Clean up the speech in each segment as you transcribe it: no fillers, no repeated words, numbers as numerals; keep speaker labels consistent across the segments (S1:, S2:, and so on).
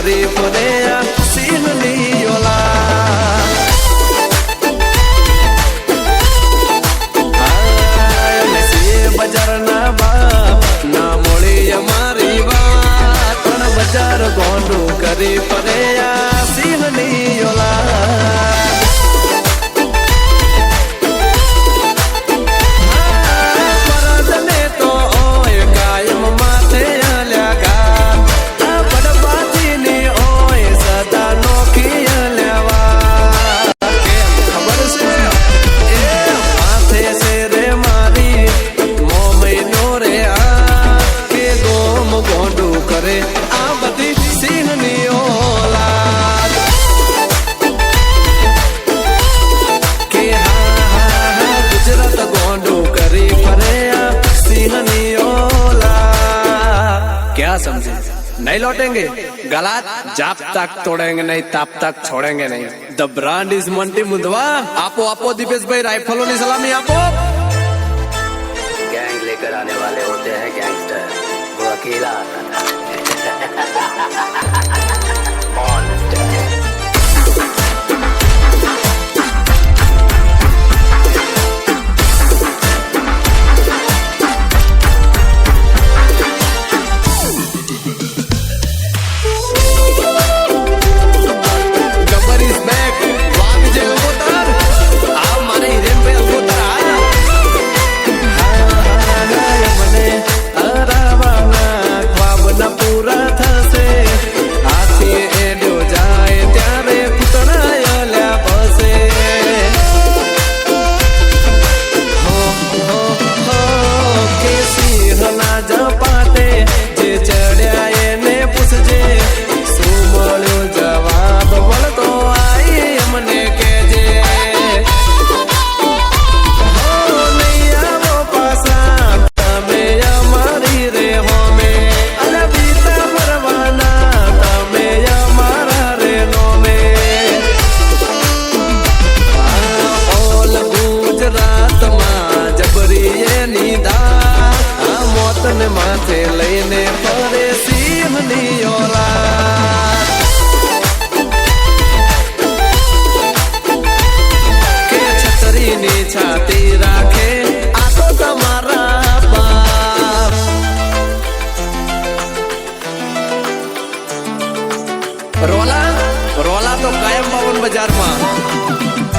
S1: કરી ફરે સિંહની ઓલા બજારના બાપ ના મોળી અમારી વાત પણ બજાર ગોંડું કરી ફરે સિંહની ઓલા समझे नहीं लौटेंगे गलत जब तक तोड़ेंगे नहीं तब तक छोड़ेंगे नहीं द ब्रांड इज मंटी मुंदवा आपो आपो दीपेश भाई राइफलों की सलामी आपो
S2: गैंग लेकर आने वाले होते हैं गैंगस्टर वो अकेला माथे लईने फरे सिंहनी औलाद के छतरीनी छाती राखे आ तो तमारा बाप रोला रोला तो कायम बावन बाजार में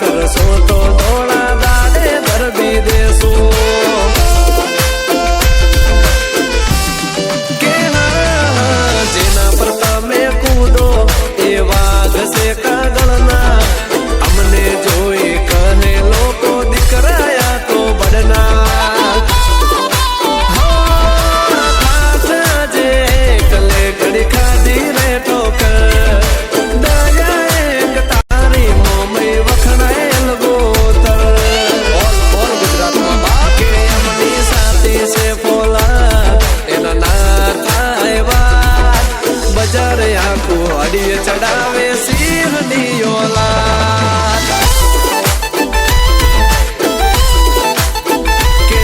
S2: करसो तो दौड़ा दाड़े दरबी देसो के जेना पर तमे कूदो ए वाघ से कागलना हमने जोई कहे लोको दिकराया तो बड़ना जे कले घड़ी खादी रे ठोकर अड़िए चढ़ावे सिंहनी औलाद के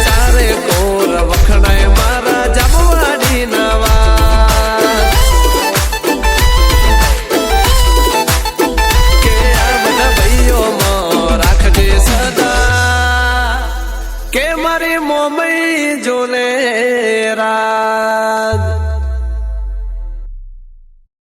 S2: चारे कोर वखणाए मारा जमवाड़ी नवाज के आ बधा भाईओ में राखजे सदा के मारी मोमई जोले